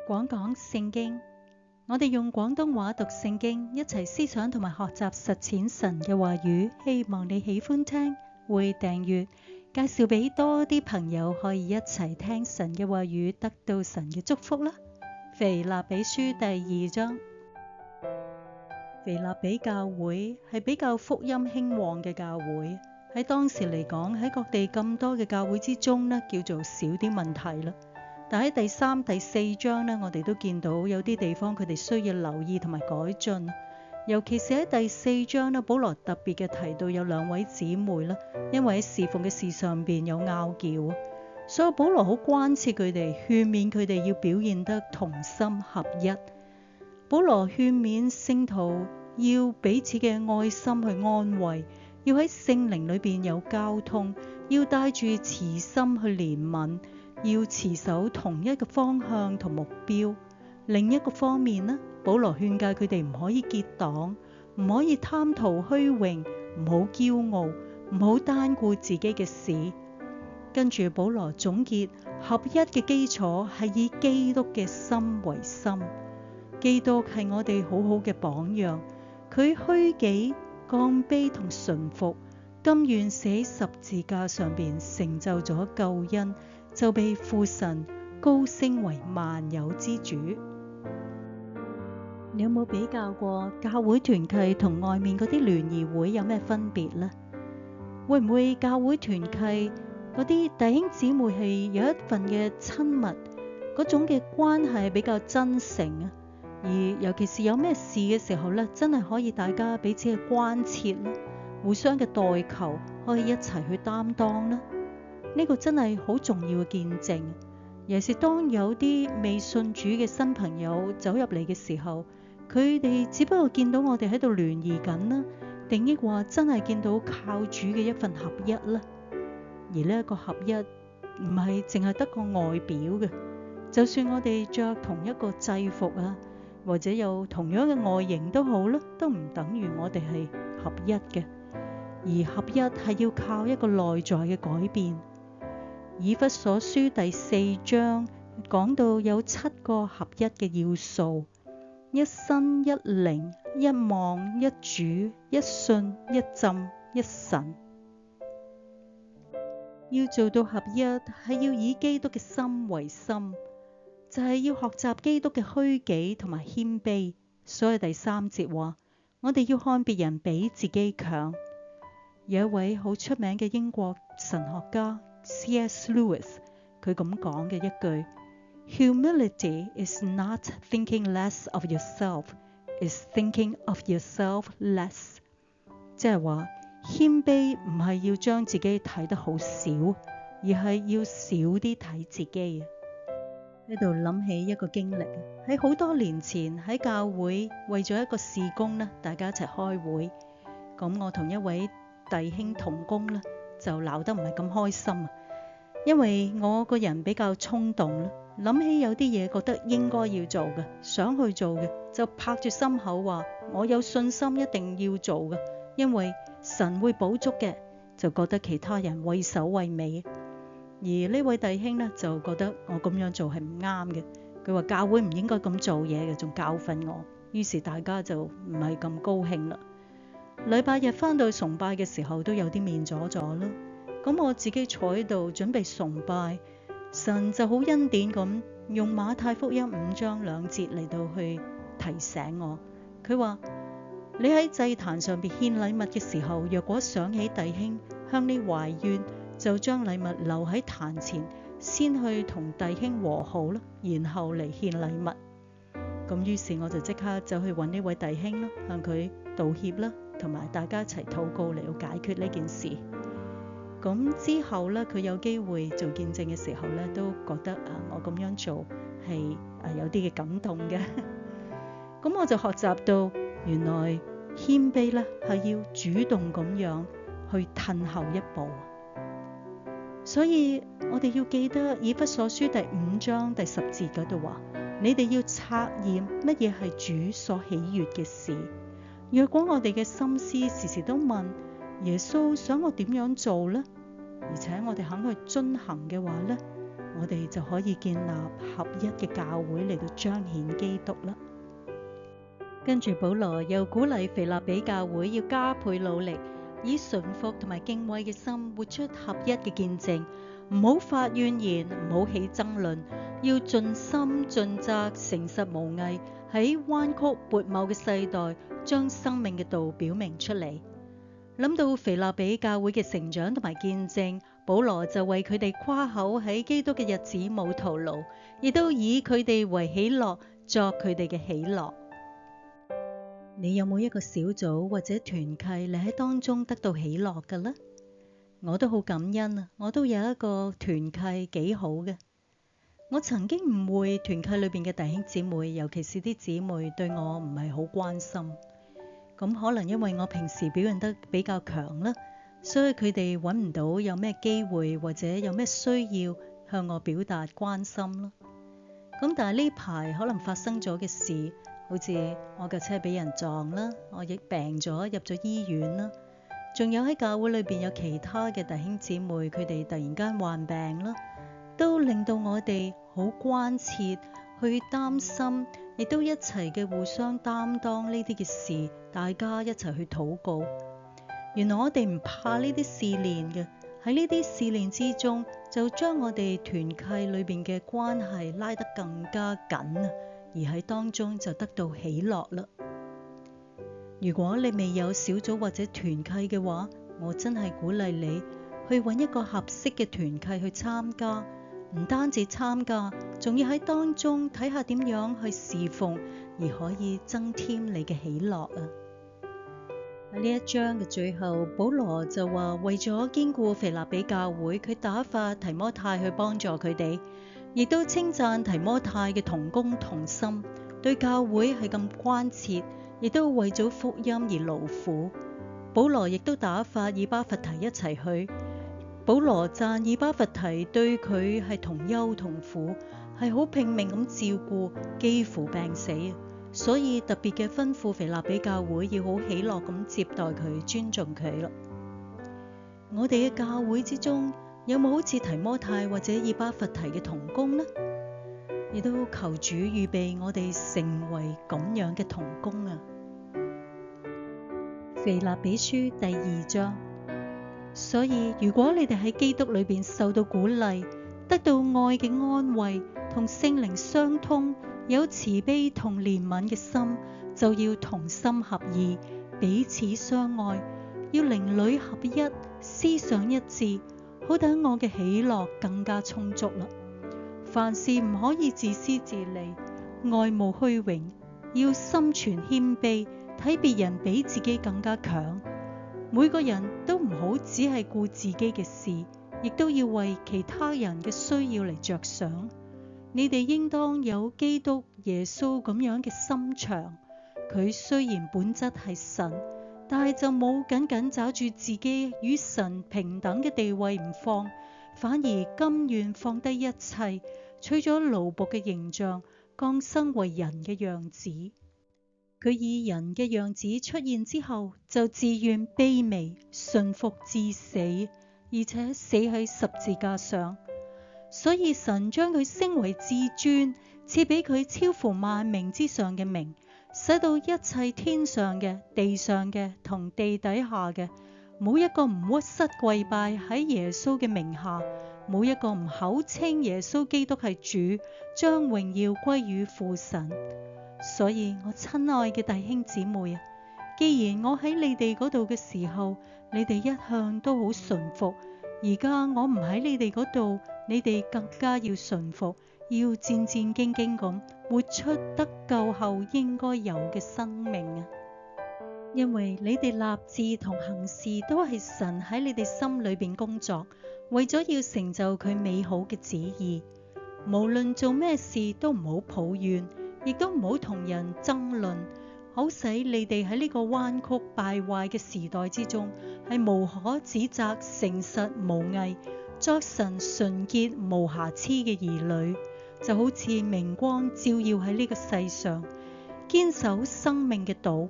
廣講聖經，我哋用廣東話讀聖經，一齊思想同埋學習實踐神嘅話語。希望你喜歡聽，會訂閱，介紹俾多啲朋友，可以一齊聽神嘅話語，得到神嘅祝福啦。腓立比書第2章。腓立比教會係比較福音興旺嘅教會，喺當時嚟講，喺各地咁多嘅教會之中呢，叫做少啲問題啦。但喺第3、第4章呢，我哋都見到有啲地方佢哋需要留意同埋改進。尤其是喺第4章呢，保羅特別嘅提到有2位姊妹啦，因為喺侍奉嘅事上邊有拗撬，所以保羅好關切佢哋，勸勉佢哋要表現得同心合一。保羅勸勉聖徒要彼此嘅愛心去安慰，要喺聖靈裏邊有交通，要帶住慈心去憐憫，要持守同一個方向同目標。另一個方面呢，保羅勸誡佢哋唔可以結黨，唔可以貪圖虛榮，唔好驕傲，唔好單顧自己嘅事。跟住保羅總結，合一嘅基礎係以基督嘅心為心。基督係我哋好好嘅榜樣，佢虛己、降卑同順服，甘願死喺十字架上邊，成就咗救恩，就被父神高升為萬有之主。你有冇比較過教會團契同外面嗰啲聯誼會有咩分別呢？會唔會教會團契嗰啲弟兄姊妹係有一份嘅親密，嗰種嘅關係比較真誠啊？而尤其是有咩事嘅時候呢，真係可以大家彼此嘅關切啦，互相嘅代求，可以一齊去擔當啦。呢個真係好重要嘅見證。尤其是當有啲未信主嘅新朋友走入嚟嘅時候，佢哋只不過見到我哋喺度聯誼緊啦，定抑或真係見到靠主嘅一份合一啦。而呢一個合一唔係淨係得個外表嘅，就算我哋着同一個制服啊，或者有同樣嘅外形都好啦，都唔等於我哋係合一嘅。而合一係要靠一個內在嘅改變。以弗所書第4章講到有7個合一嘅要素：一身、一靈、一望、一主、一信、一浸、一神。要做到合一，係要以基督嘅心為心，就係要學習基督嘅虛己同埋謙卑。所以第3節話，我哋要看別人比自己強。有一位好出名嘅英國神學家 C.S. Lewis， 佢咁講嘅一句：Humility is not thinking less of yourself, is thinking of yourself less。即係話謙卑唔係要將自己睇得好少，而係要少啲睇自己。喺度諗起一個經歷，喺好多年前喺教會為咗一個事工呢，大家一齊開會。咁我同一位弟兄同工呢，就鬧得唔係咁開心啊，因為我個人比較衝動啦，諗起有啲嘢覺得應該要做嘅，想去做嘅，就拍住心口話我有信心一定要做嘅，因為神會補足嘅，就覺得其他人畏首畏尾。而呢位弟兄呢，就覺得我咁樣做係唔啱嘅，佢話教會唔應該咁做嘢嘅，仲教訓我。於是大家就唔係咁高興啦。禮拜日返到崇拜嘅時候都有啲面阻阻啦。咁我自己坐喺度準備崇拜，神就好恩典咁用馬太福音5章2節嚟到去提醒我。佢話：你喺祭壇上邊獻禮物嘅時候，若果想起弟兄向你懷怨，就將禮物留喺壇前，先去同弟兄和好啦，然後嚟獻禮物。咁於是我就即刻走去揾呢位弟兄啦，向佢道歉啦，同埋大家一齊禱告嚟到解決呢件事。咁之後呢，佢有機會做見證嘅時候呢，都覺得我咁樣做係有啲嘅感動嘅。咁我就學習到原來謙卑呢係要主動咁樣去退後一步。所以我哋要記得以弗所書第5章第10節嗰度話：你哋要察驗乜嘢係主所喜悅嘅事。若果我哋嘅心思時時都問耶穌想我點樣做呢？而且我哋肯去遵行嘅話呢，我哋就可以建立合一嘅教會嚟到彰顯基督啦。跟住保羅又鼓勵腓立比教會要加倍努力，以順服同埋敬畏嘅心活出合一嘅見證，唔好發怨言，唔好起爭論，要盡心盡責，誠實無偽，喺彎曲悖謬嘅世代，將生命嘅道表明出嚟。諗到腓立比教會嘅成長同埋見證，保羅就為佢哋誇口喺基督嘅日子冇徒勞，亦都以佢哋為喜樂，作佢哋嘅喜樂。你有冇一個小組或者團契，你喺當中得到喜樂嘅呢？我都好感恩啊！我都有一個團契幾好嘅。我曾經誤會團契裏邊嘅弟兄姊妹，尤其是啲姊妹對我唔係好關心。咁可能因為我平時表現得比較強啦，所以佢哋揾唔到有咩機會或者有咩需要向我表達關心咯。咁但係呢排可能發生咗嘅事，好似我架車俾人撞啦，我亦病咗入咗醫院啦，仲有喺教會裏邊有其他嘅弟兄姊妹，佢哋突然間患病啦，都令到我哋好關切，去擔心，亦都一齊嘅互相擔當呢啲嘅事，大家一齊去禱告。原來我哋唔怕呢啲試煉嘅，喺呢啲試煉之中，就將我哋團契裏邊嘅關係拉得更加緊啊！而喺當中就得到喜樂啦。如果你未有小組或者團契嘅話，我真係鼓勵你去揾一個合適嘅團契去參加，唔單止參加，仲要喺當中睇下點樣去侍奉，而可以增添你嘅喜樂啊！喺呢一章嘅最後，保羅就話為咗堅固腓立比教會，佢打發提摩太去幫助佢哋。亦都稱讚提摩太嘅同工同心，對教會係咁關切，亦都為咗福音而勞苦。保羅亦都打發以巴弗提一齊去。保羅讚以巴弗提對佢係同憂同苦，係好拼命咁照顧，幾乎病死，所以特別嘅吩咐腓立比教會要好喜樂咁接待佢，尊重佢咯。我哋嘅教會之中，有冇好似提摩太或者以巴弗提嘅同工呢？亦都求主預備我哋成為咁樣嘅同工啊！腓立比書第2章。所以如果你哋喺基督裏邊受到鼓勵，得到愛嘅安慰，同聖靈相通，有慈悲同憐憫嘅心，就要同心合意，彼此相愛，要靈裡合一，思想一致，好等我嘅喜樂更加充足啦。凡事唔可以自私自利，愛慕虛榮，要心存謙卑，睇別人比自己更加強。每個人都唔好只係顧自己嘅事，亦都要為其他人嘅需要嚟着想。你哋應當有基督耶穌咁樣嘅心腸。佢雖然本質係神，但係就冇緊緊抓住自己與神平等嘅地位唔放，反而甘願放低一切，取咗奴僕嘅形象，降生為人嘅樣子。佢以人嘅樣子出現之後，就自願卑微，順服至死，而且死喺十字架上。所以神將佢升為至尊，賜俾佢超乎萬名之上嘅名，使到一切天上嘅、地上嘅同地底下嘅，冇一個唔屈膝跪拜喺耶穌嘅名下，冇一個唔口稱耶穌基督係主，將榮耀歸於父神。所以我親愛嘅弟兄姊妹啊，既然我喺你哋嗰度嘅時候，你哋一向都好順服，而家我唔喺你哋嗰度，你哋更加要順服，要戰戰兢兢咁活出得救後應該有嘅生命啊！因為你哋立志同行事都係神喺你哋心裏邊工作，為咗要成就佢美好嘅旨意。無論做咩事都唔好抱怨，亦都唔好同人爭論，好使你哋喺呢個彎曲敗壞嘅時代之中，係無可指責、誠實無偽，作神純潔無瑕疵嘅兒女，就好似明光照耀喺呢個世上，堅守生命嘅道。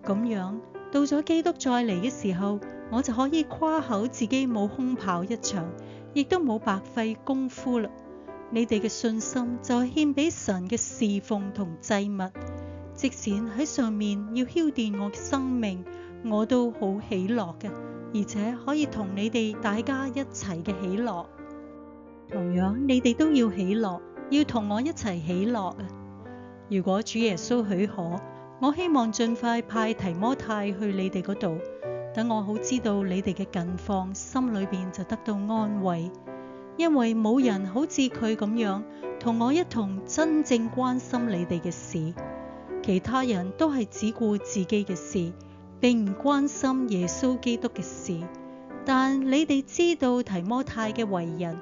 咁樣到咗基督再嚟嘅時候，我就可以誇口自己冇空跑一場，亦都冇白費功夫啦。你哋嘅信心就係獻俾神嘅侍奉同祭物，即使喺上面要澆奠我嘅生命，我都好喜樂嘅，而且可以同你哋大家一齊嘅喜樂。同樣，你哋都要喜樂，要同我一齊喜樂啊！如果主耶穌許可，我希望盡快派提摩太去你哋嗰度，等我好知道你哋嘅近況，心裏邊就得到安慰。因為冇人好似佢咁樣同我一同真正關心你哋嘅事，其他人都係只顧自己嘅事，並唔關心耶穌基督嘅事。但你哋知道提摩太嘅為人，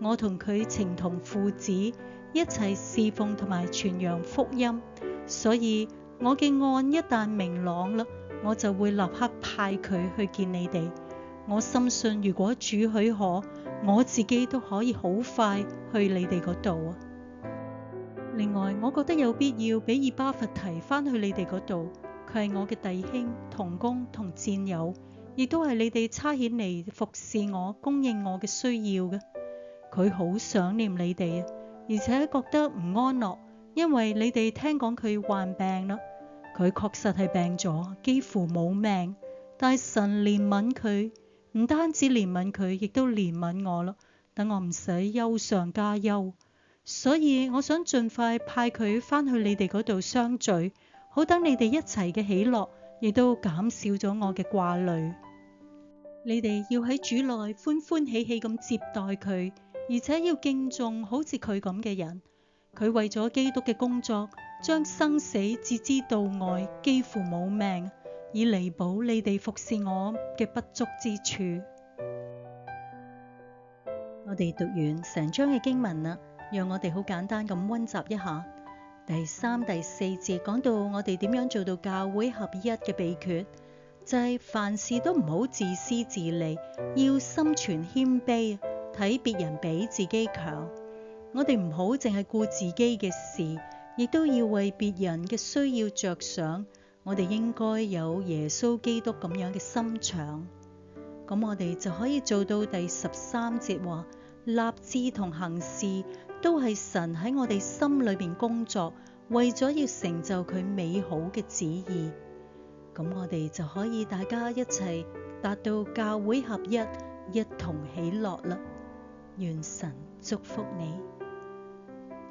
我同佢情同父子，一齊侍奉同埋傳揚福音，所以我嘅案一旦明朗啦，我就會立刻派佢去見你哋。我深信如果主許可，我自己都可以好快去你哋嗰度啊。另外，我覺得有必要俾以巴弗提返去你哋嗰度，佢係我嘅弟兄、同工同戰友，亦都係你哋差遣嚟服侍我、供應我嘅需要嘅。佢好想念你哋啊，而且覺得唔安樂，因為你哋聽講佢患病啦。佢確實係病咗，幾乎冇命，但係神憐憫佢，唔單止憐憫佢，亦都憐憫我咯，等我唔使憂上加憂。所以我想盡快派佢返去你哋嗰度相聚，好等你哋一齊嘅喜樂，亦都減少咗我嘅掛慮。你哋要喺主內歡歡喜喜咁接待佢，而且要敬重好似佢咁嘅人。佢為咗基督嘅工作，將生死置之度外，幾乎冇命，以彌補你哋服侍我嘅不足之處。我哋讀完成章嘅經文啦，讓我哋好簡單咁溫習一下。第3、第4節講到我哋點樣做到教會合一嘅秘訣，就係凡事都唔好自私自利，要心存謙卑，睇別人比自己強。我哋唔好淨係顧自己嘅事，亦都要為別人嘅需要着想。我哋應該有耶穌基督咁樣嘅心腸。咁我哋就可以做到第13節話，立志同行事都係神喺我哋心裏邊工作，為咗要成就佢美好嘅旨意。咁我哋就可以大家一齊達到教會合一，一同喜樂啦。願神祝福你。